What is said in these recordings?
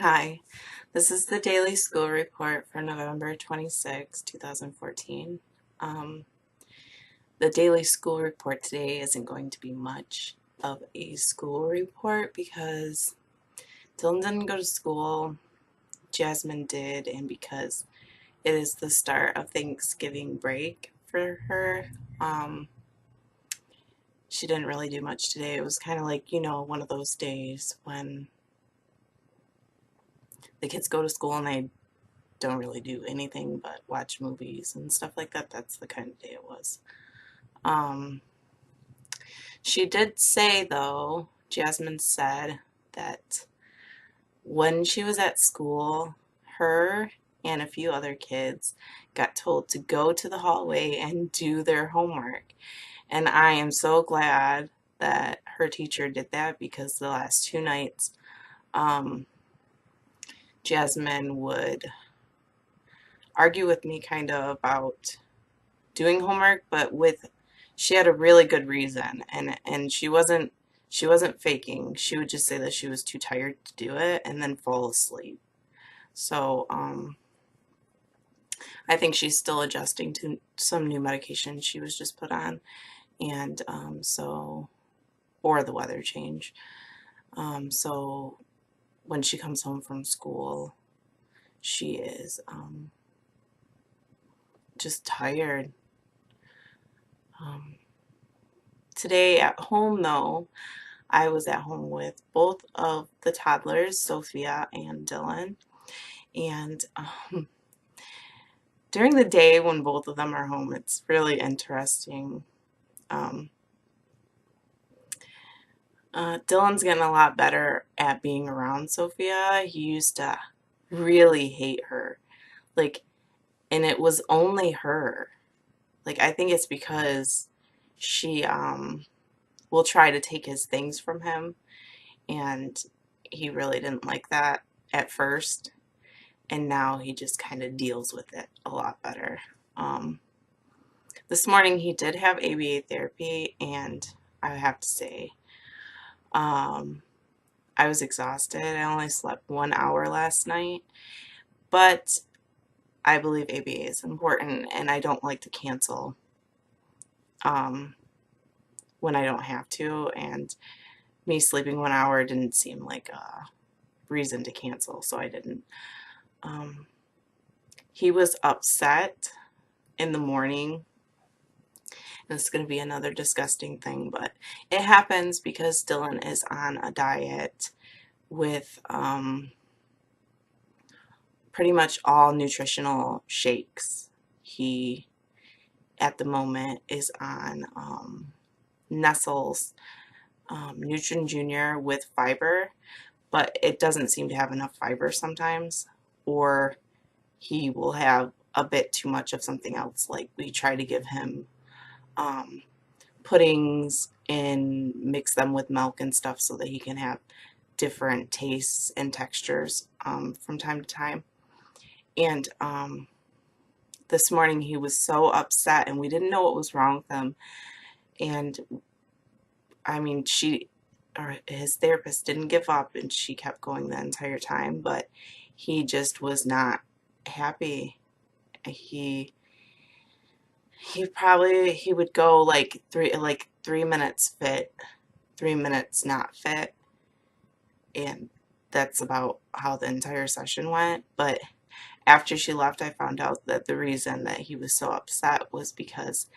Hi, this is the daily school report for November 26, 2014. Um, the daily school report today isn't going to be much of a school report because Dylan didn't go to school, Jasmine did, and because it is the start of Thanksgiving break for her, um, she didn't really do much today. It was kind of like, one of those days when the kids go to school and they don't really do anything but watch movies and stuff like that. That's the kind of day it was. Um, she did say, though, Jasmine said that when she was at school, her and a few other kids got told to go to the hallway and do their homework. And I am so glad that her teacher did that because the last two nights, um, Jasmine would argue with me kind of about doing homework, but with she had a really good reason, and she wasn't faking. She would just say that she was too tired to do it and then fall asleep. So I think she's still adjusting to some new medication she was just put on, and or the weather change. So when she comes home from school, she is just tired. Um, Today at home, though, I was at home with both of the toddlers, Sophia and Dylan. And during the day when both of them are home, it's really interesting. Um, Dylan's getting a lot better at being around Sophia. He used to really hate her. Like, and it was only her. Like, I think it's because she will try to take his things from him, and he really didn't like that at first. And now he just kind of deals with it a lot better. Um, this morning he did have ABA therapy, and I have to say, um, I was exhausted. I only slept 1 hour last night, but I believe ABA is important, and I don't like to cancel um, when I don't have to, and me sleeping 1 hour didn't seem like a reason to cancel, so I didn't. Um, he was upset in the morning. This is going to be another disgusting thing, but it happens because Dylan is on a diet with pretty much all nutritional shakes. He, at the moment, is on Nestle's Nutrin Junior with fiber, but it doesn't seem to have enough fiber sometimes, or he will have a bit too much of something else. Like we try to give him um, puddings and mix them with milk and stuff so that he can have different tastes and textures from time to time. And this morning he was so upset and we didn't know what was wrong with him. And I mean, his therapist didn't give up and she kept going the entire time, but he just was not happy. He would go like 3 minutes fit, 3 minutes not fit, and that's about how the entire session went. But after she left, I found out that the reason that he was so upset was because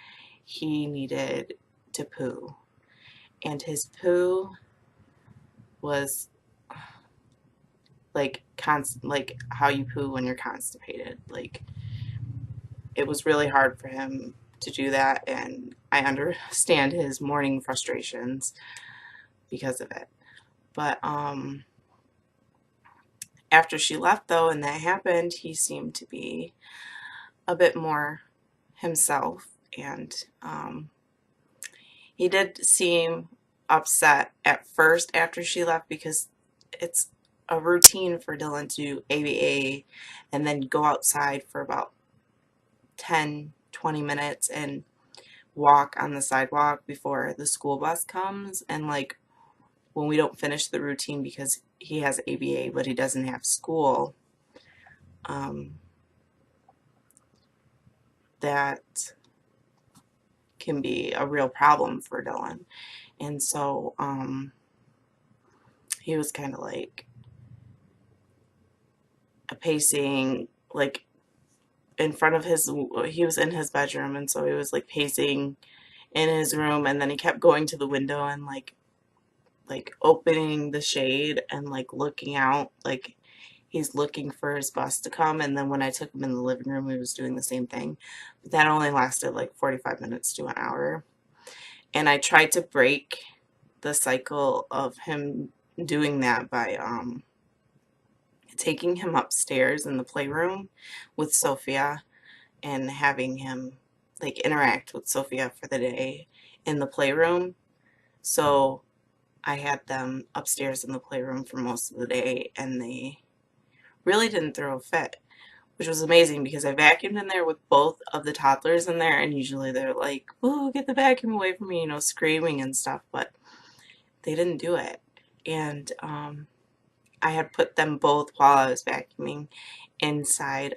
he needed to poo, and his poo was like how you poo when you're constipated. Like it was really hard for him to do that, and I understand his morning frustrations because of it. But after she left, though, and that happened, he seemed to be a bit more himself, and he did seem upset at first after she left because it's a routine for Dylan to do ABA and then go outside for about 10-20 minutes and walk on the sidewalk before the school bus comes. And like when we don't finish the routine because he has ABA but he doesn't have school, that can be a real problem for Dylan. And so he was kind of like pacing, like in front of his, he was in his bedroom, and so he was like pacing in his room, and then he kept going to the window and like opening the shade and like looking out, like he's looking for his bus to come. And then when I took him in the living room, he was doing the same thing. But that only lasted like 45 minutes to an hour. And I tried to break the cycle of him doing that by taking him upstairs in the playroom with Sophia and having him like interact with Sophia for the day in the playroom. So I had them upstairs in the playroom for most of the day, and they really didn't throw a fit, which was amazing because I vacuumed in there with both of the toddlers in there, and usually they're like, "Ooh, get the vacuum away from me," screaming and stuff, but they didn't do it. And I had put them both while I was vacuuming inside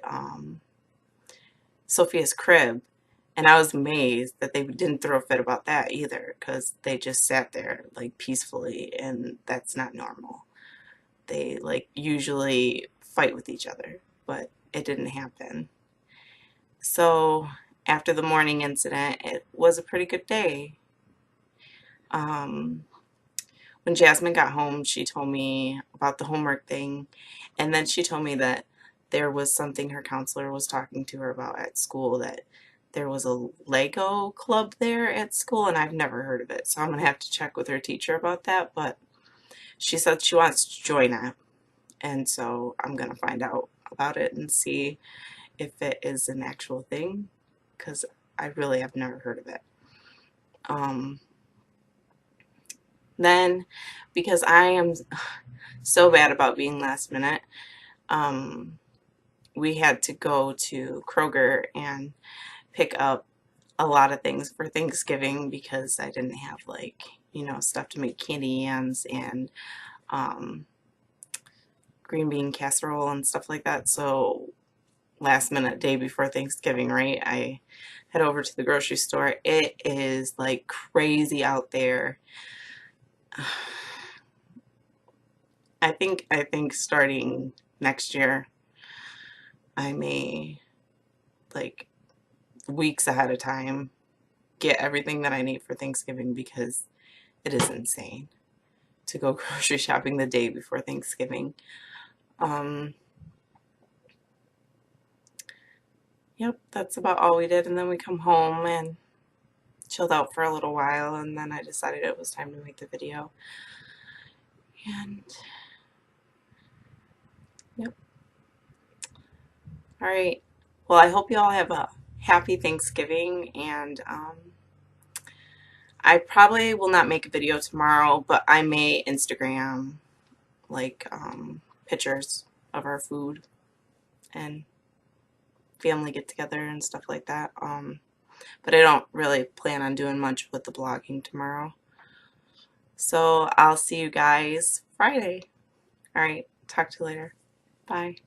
Sophia's crib, and I was amazed that they didn't throw a fit about that either, because they just sat there like peacefully, and that's not normal. They like usually fight with each other, but it didn't happen. So after the morning incident, it was a pretty good day. Um, when Jasmine got home, she told me about the homework thing, and then she told me that there was something her counselor was talking to her about at school, that there was a Lego club there at school, and I've never heard of it. So I'm going to have to check with her teacher about that, but she said she wants to join it. And so I'm going to find out about it and see if it is an actual thing, because I really have never heard of it. Then, because I am so bad about being last minute, we had to go to Kroger and pick up a lot of things for Thanksgiving because I didn't have like, stuff to make candy yams and green bean casserole and stuff like that. So last minute, day before Thanksgiving, right, I head over to the grocery store. It is like crazy out there. I think starting next year, I may, like, weeks ahead of time, get everything that I need for Thanksgiving, because it is insane to go grocery shopping the day before Thanksgiving. Yep, that's about all we did. And then we come home and chilled out for a little while, and then I decided it was time to make the video. And yep. All right. Well, I hope you all have a happy Thanksgiving, and I probably will not make a video tomorrow, but I may Instagram like pictures of our food and family get together and stuff like that. But I don't really plan on doing much with the blogging tomorrow. So I'll see you guys Friday. All right, talk to you later. Bye.